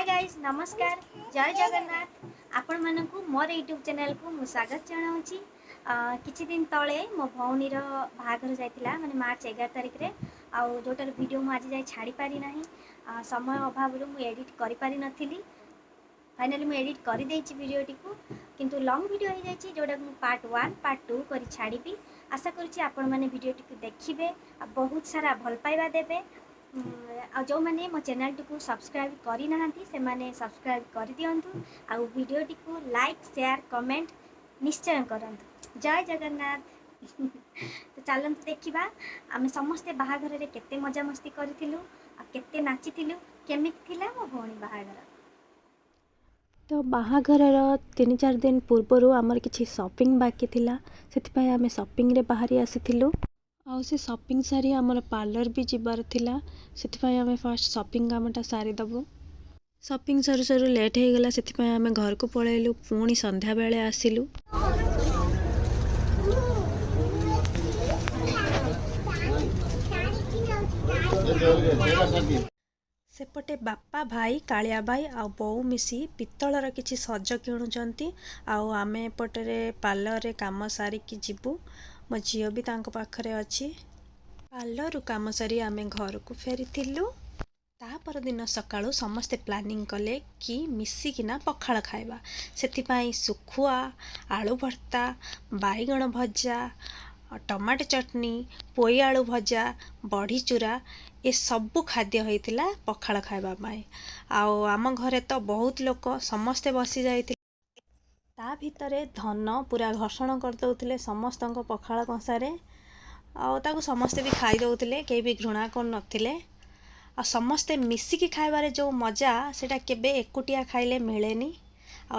Hi guys नमस्कार जय जगन्नाथ आपण मानकु मोर यूट्यूब चैनल को मु स्वागत जनाऊँगी। किछि दिन तले मो भौनीर बाहाघर जाइतिला माने मार्च 11 तारिख रे आउ जोटार वीडियो मु आज जाय छाड़ी पारि नाही समय अभाव मु एडिट करि पारि नथिली। फाइनली मु एडिट करि देछि वीडियो टिकु किंतु लॉन्ग वीडियो हो जाइछि जोटा मु पार्ट 1 पार्ट 2 करि छाड़ीबी। आशा करूछि आपण माने वीडियो टिकु देखिबे आ बहुत सारा भल पाइबा देबे। जो मैंने मो चैनल टी सब्सक्राइब करी नाहंती से माने सब्सक्राइब कर दियंतु आ वीडियो टी लाइक शेयर कमेंट निश्चय करंतु। जय जगन्नाथ। तो चलते देखा आम समस्ते बाहाघर रे केते मजा मस्ती करिथिलु आ केते नाचिथिलु केमिति थिला मो भौणी बाहाघर। तो बाहाघर 3-4 दिन पूर्वर आमर किसी शॉपिंग बाकी थिला सेथिपाई आमे शॉपिंग रे बाहरी आसीथिलु आ से शॉपिंग सारी आमर पार्लर भी जिबार थिला सेथिपाई आमे फर्स्ट शॉपिंग कामटा सारी दबु। शॉपिंग सरू सरू लेट हो गला सेथिपाई आमे घर को पळैलु पुणी संध्या बेले आसिलु। सेपटे बापा भाई कालिया भाई आ बोऊ मिसी पित्तलर किछि सज किणुचंती आमे एपटे पार्लर रे काम सारिकी जीवु। मो झील भी तांको पाखरे अच्छी। पार्लर काम सारी आमे घर को फेरीथिलु। तापर दिन सकाळु समस्ते प्लानिंग कले कि मिसिकिना पखाळ खाइबा सेथिपाई सुखुआ आलू भर्ता बाईगण भजा टमाटो चटनी पोई आलू भजा बड़ी चूरा ए सबु खाद्य होइतिला पखाळ खाइबा पाई। आम घरे तो बहुत लोक समस्ते बसी जाइतिले ता भितरे धन पूरा घर्षण कर दउतिले समस्त पखाळ कंसारे ताको समस्ते भी खाई दउतिले केही भी घृणा कर नथिले। समस्ते मिसिकी खाइबारे जो मजा सेटा केबे एकुटिया खाइले मिलेनी।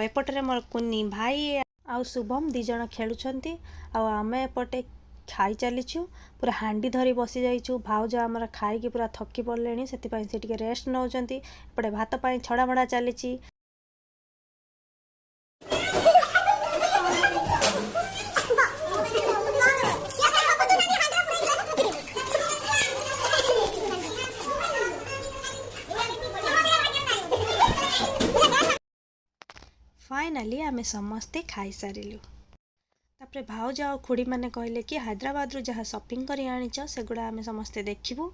एपटरे मोर कुन्नी भाई आ शुभम 2 जण खेलुछंती आमे एपटे खाई चलीछु पूरा हांडी धरी बसी जाइछु। भाउज आमर खाई पूरा थकी पड़लेनी सेतिपाई से टिके रेस्ट नउचंती। एपटे भात पाई छड़ा बड़ा चलीछि। फाइनाली आमे समस्ते खाई सारिलु। तापरे भाउज आ खुड़ी माने कहले कि हैदराबाद रु जहाँ शॉपिंग करी आनिच सेगुड़ा आमे समस्ते देखिबु।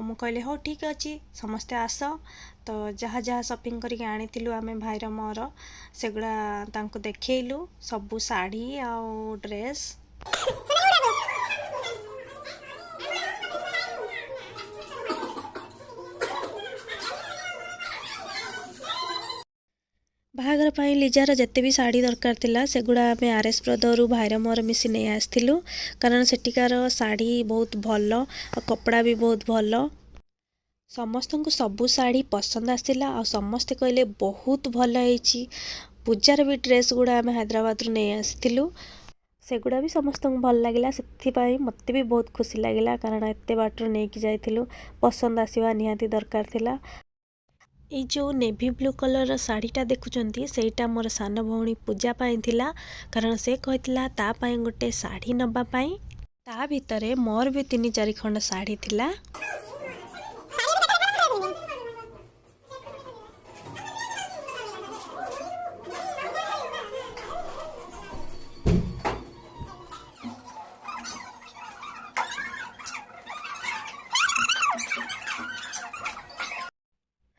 मु कहले हो ठीक अछि समस्ते आस। तो जहाँ जहाँ शॉपिंग करी आनिथिलु आमे भाईर मोर सेगुड़ा तांको देखैलु सबु साड़ी आ ड्रेस। बाहाघर पाई लिजार जत्ते भी साड़ी दरकार थिला सेगुड़ा आमे आरएस ब्रदर भाईर मोर मिसी नहीं आसथिलु कारण सेटिकार साड़ी बहुत भल और कपड़ा भी बहुत भल। समस्त को सबू साड़ी पसंद आसला और समस्ते कहले बहुत भल होइछि। पूजार भी ड्रेस गुड़ा आमे हैदराबाद रु नहीं आसथिलु सेगुड़ा भी समस्त को भल लगिला सेथिपाई मते भी बहुत खुशी लगिला कारण एते बाटर नहीं कि जाइथिलु पसंद आसीबा निहाती दरकार थिला। ये जो नेवी ब्लू कलर साड़ीटा देखुचंती सेटा मोर सान भौणी पूजा पाई थिला कारण से कहतिला ता पाई गोटे साड़ी नबा पाई। ता भितरे मोर भी 3-4 खंड साड़ी थिला।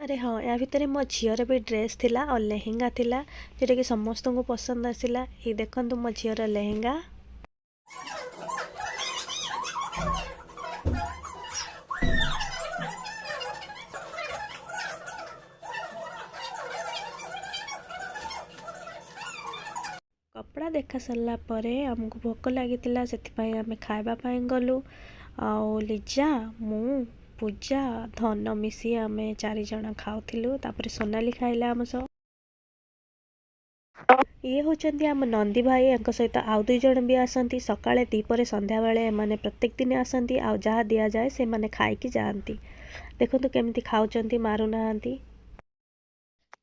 अरे हाँ या भितर मो झीर भी ड्रेस थिला और लेहेंगा थिला जोटा कि समस्त को पसंद आसिला। ये देखंतु मो झीर लेहेंगा। कपड़ा देखा सरला परे हमको भोक लगी से आमे खाइबा पाई गलु। लिजा मु पूजा धन मिसी आमे 4 जण खाउथिलु तापर सोनाली खाइला आम सह। ये होचंती आम नंदी भाई एंक सहित आउ 2 जण भी आसंती सकाळे दीपरे संध्या बेले माने प्रत्येक दिन आसंती आ जहा दिया जाए से माने खाई की जानती। देखंतु केमिति खाउचंती मारु नाहंती।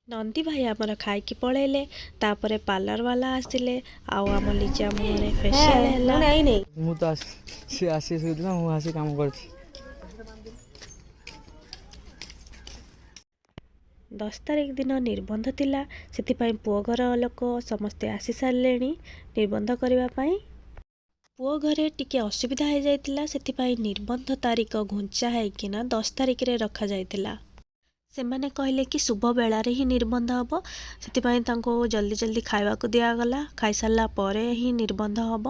नंदी भाई आमर खाई की पळेले तापरे पार्लर वाला आसिले आम लिजा मुहरे फेशियल हैला। मु तो आसी सुदिना मु आसी काम करछि। 10 ତାରିଖ ଦିନ ନିର୍ବନ୍ଧ ଥିଲା, ସେଥିପାଇଁ ପୁଅ ଘର ଲୋକ ସମସ୍ତେ ଆସି ସାରିଲେଣି ନିର୍ବନ୍ଧ କରିବା ପାଇଁ। ପୁଅ ଘରେ ଟିକେ ଅସୁବିଧା ହେଇଯାଇଥିଲା, ସେଥିପାଇଁ ନିର୍ବନ୍ଧ ତାରିଖ ଘୁଞ୍ଚା ହେଇକିନା 10 ତାରିଖରେ ରଖାଯାଇଥିଲା। ସେମାନେ କହିଲେ କି ଶୁଭ ବେଳାରେ ହିଁ ନିର୍ବନ୍ଧ ହେବ, ସେଥିପାଇଁ ତାଙ୍କୁ ଜଲ୍ଦି ଜଲ୍ଦି ଖାଇବାକୁ ଦିଆଗଲା। ଖାଇସାରିଲା ପରେ ହିଁ ନିର୍ବନ୍ଧ ହେବ।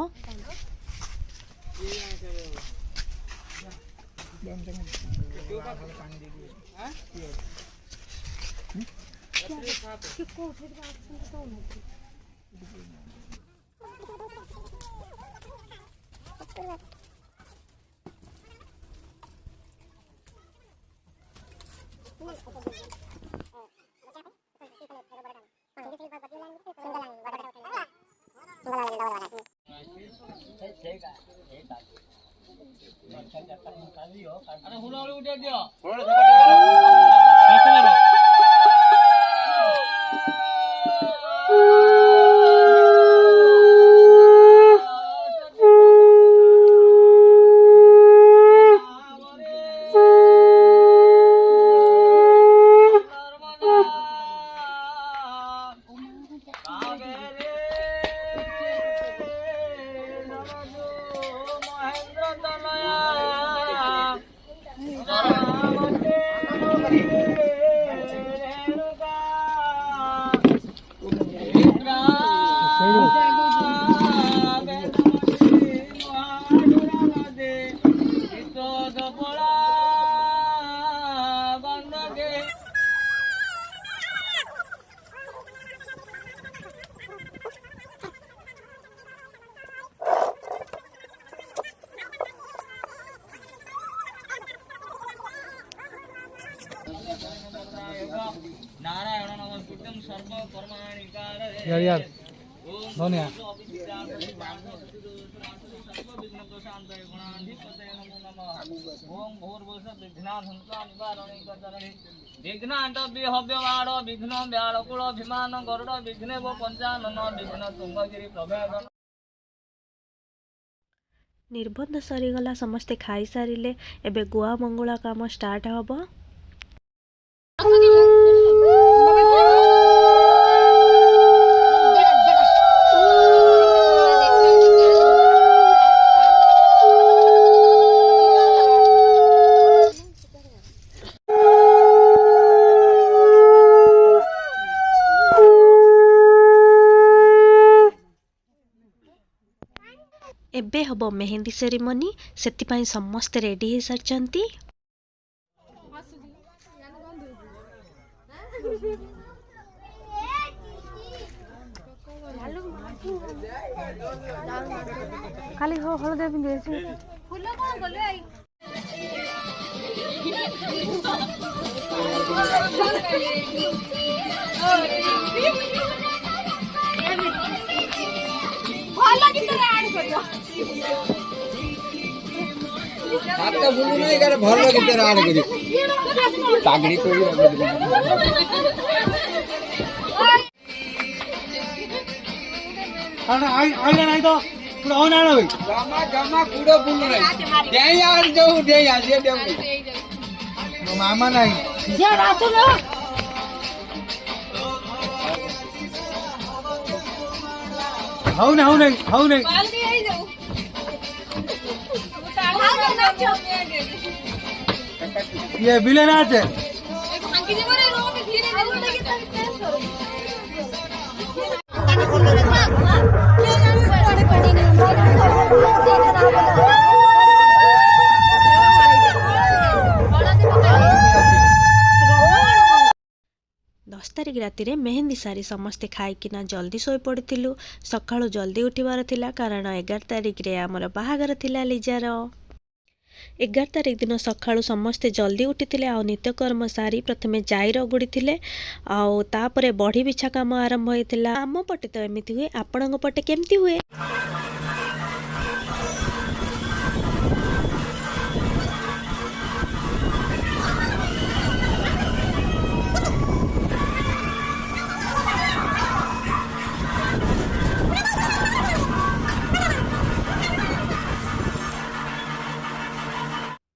यार धन्या ନିର୍ବନ୍ଧ ସରିଗଲା, ସମସ୍ତେ ଖାଇସାରିଲେ। ଏବେ ଗୁଆ ମଙ୍ଗୁଳା କାମ ଷ୍ଟାର୍ଟ ହେବ। ଏବେ ହେବ ମେହେନ୍ଦି ସେରିମନି, ସେଥିପାଇଁ ସମସ୍ତେ ରେଡି ହେଇସାରିଛନ୍ତି। ଖାଲି ହଳଦିଆ ପିନ୍ଧି ଫୁଲ କଣ ଗଲେ ଆଇ ଭଲ ଗୀତରେ ଆଡ୍ କରିବ। ହାତ ବୁଲୁ ନାହିଁ କାଳେ ଭଲ ଗୀତରେ ଆଡ୍ କରି ପାଗଡ଼ି କରି आइला नहीं तो पूरा होना ना भाई ଜମା ଜମା କୁଡ଼ ବୁଲୁ ନାହିଁ ଡେଇଁ ଆଡ୍ ଯୋଉ ଡେଇଁ ଆସି तो मामा नहीं हऊ नहीं ये बिले नाच है दस तारिख राति मेहंदी सारी समस्ते खाइकिना जल्दी शोई पड़िथिलु। सकाळु जल्दी उठिबार थिला, कारण 11 तारिख रे हमर बाहागर थिला लिजार। 11 तारिख दिन सकाळु समस्ते जल्दी उठिथिले आ नित्यकर्म सारी प्रथमे जाई रगुड़ीथिले आउ तापरे बढी बिछा काम आरंभ होइथिला। आम पटे तो एमिति हुए, आपणक पटे केमती हुए?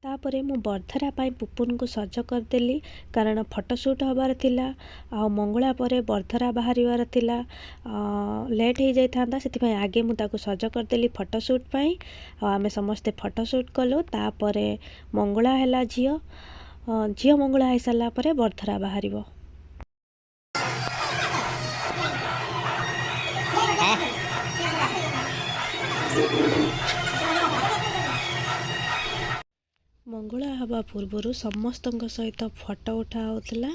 तापरे ପରେ ମୁଁ ବର୍ଦ୍ଧରା ପାଇଁ ପୁପୁନକୁ ସଜ କରିଦେଲି କାରଣ ଫଟୋ ସୁଟ୍ ହେବାର ଥିଲା ଆଉ ମଙ୍ଗଳା ପରେ ବର୍ଦ୍ଧରା ବାହାରିବାର ଥିଲା। ଲେଟ୍ ହେଇଯାଇଥାନ୍ତା, ସେଥିପାଇଁ ଆଗେ ମୁଁ ତାକୁ ସଜ କରିଦେଲି ଫଟୋ ସୁଟ୍ ପାଇଁ ଆଉ ଆମେ ସମସ୍ତେ ଫଟୋ ସୁଟ୍ କଲୁ। ତାପରେ ମଙ୍ଗଳା ହେଲା ଝିଅ ମଙ୍ଗଳା ହେଇସାରିଲା ପରେ ବର୍ଦ୍ଧରା ବାହାରିବ। ମଙ୍ଗଳା ହେବା ପୂର୍ବରୁ ସମସ୍ତଙ୍କ ସହିତ ଫଟୋ ଉଠା ହେଉଥିଲା।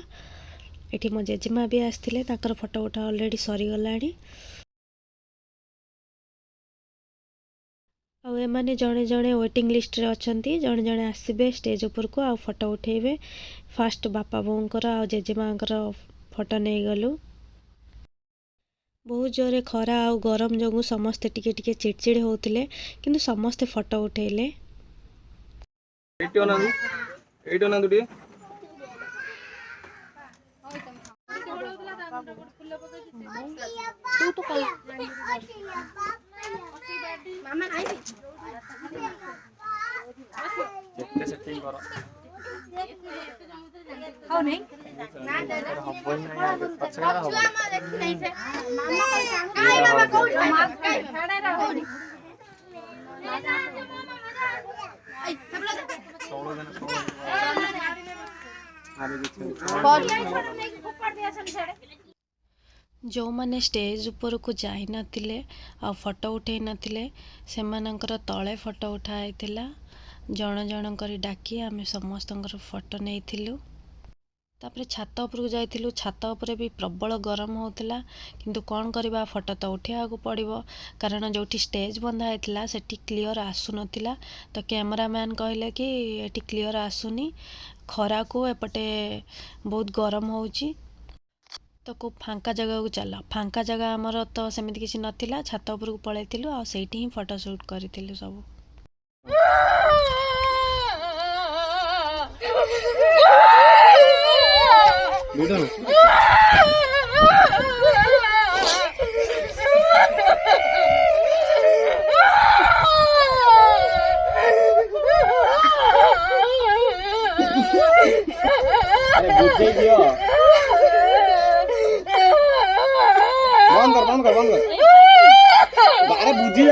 ଏଠି ମୋ ଜେଜେମା ବି ଆସିଥିଲେ, ତାଙ୍କର ଫଟୋ ଉଠା ଅଲରେଡ଼ି ସରିଗଲାଣି। ଆଉ ଏମାନେ ଜଣେ ଜଣେ ୱେଟିଂ ଲିଷ୍ଟରେ ଅଛନ୍ତି, ଜଣେ ଜଣେ ଆସିବେ ଷ୍ଟେଜ୍ ଉପରକୁ ଆଉ ଫଟୋ ଉଠେଇବେ। ଫାଷ୍ଟ ବାପା ବୋଉଙ୍କର ଆଉ ଜେଜେମାଙ୍କର ଫଟୋ ନେଇଗଲୁ। ବହୁତ ଜୋରରେ ଖରା ଆଉ ଗରମ ଯୋଗୁଁ ସମସ୍ତେ ଟିକେ ଟିକେ ଚିଡ଼ଚିଡ଼ ହେଉଥିଲେ, କିନ୍ତୁ ସମସ୍ତେ ଫଟୋ ଉଠେଇଲେ। ଯେଉଁମାନେ ଷ୍ଟେଜ୍ ଉପରକୁ ଯାଇନଥିଲେ ଆଉ ଫଟୋ ଉଠେଇ ନଥିଲେ ସେମାନଙ୍କର ତଳେ ଫଟୋ ଉଠା ହେଇଥିଲା। ଜଣ ଜଣ କରି ଡାକି ଆମେ ସମସ୍ତଙ୍କର ଫଟୋ ନେଇଥିଲୁ। ତାପରେ ଛାତ ଉପରକୁ ଯାଇଥିଲୁ। ଛାତ ଉପରେ ବି ପ୍ରବଳ ଗରମ ହେଉଥିଲା, କିନ୍ତୁ କ'ଣ କରିବା, ଫଟୋ ତ ଉଠେଇବାକୁ ପଡ଼ିବ କାରଣ ଯେଉଁଠି ଷ୍ଟେଜ୍ ବନ୍ଧା ହେଇଥିଲା ସେଠି କ୍ଲିଅର୍ ଆସୁନଥିଲା। ତ କ୍ୟାମେରାମ୍ୟାନ୍ କହିଲେ କି ଏଠି କ୍ଲିଅର୍ ଆସୁନି, ଖରାକୁ ଏପଟେ ବହୁତ ଗରମ ହେଉଛି, ତ କେଉଁ ଫାଙ୍କା ଜାଗାକୁ ଚାଲ। ଫାଙ୍କା ଜାଗା ଆମର ତ ସେମିତି କିଛି ନଥିଲା, ଛାତ ଉପରକୁ ପଳେଇଥିଲୁ ଆଉ ସେଇଠି ହିଁ ଫଟୋ ସୁଟ୍ କରିଥିଲୁ ସବୁ। बंद कर बारे बुझी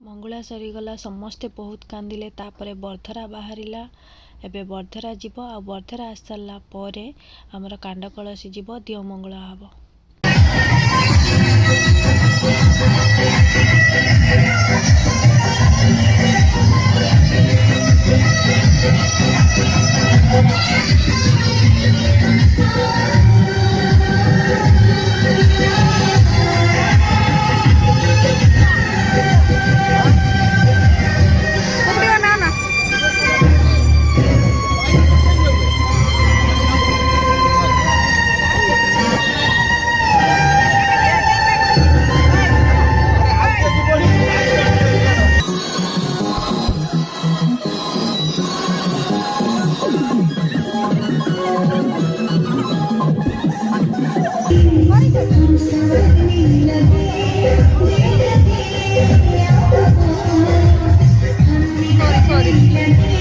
ମଙ୍ଗଳା ସରିଗଲା, ସମସ୍ତେ ବହୁତ କାନ୍ଦିଲେ। ତାପରେ ବର୍ଦ୍ଧରା ବାହାରିଲା। ଏବେ ବର୍ଦ୍ଧରା ଯିବ ଆଉ ବର୍ଦ୍ଧରା ଆସିସାରିଲା ପରେ ଆମର କାଣ୍ଡ କଳସୀ ଯିବ, ଦିଅ ମଙ୍ଗଳା ହେବ। sorry.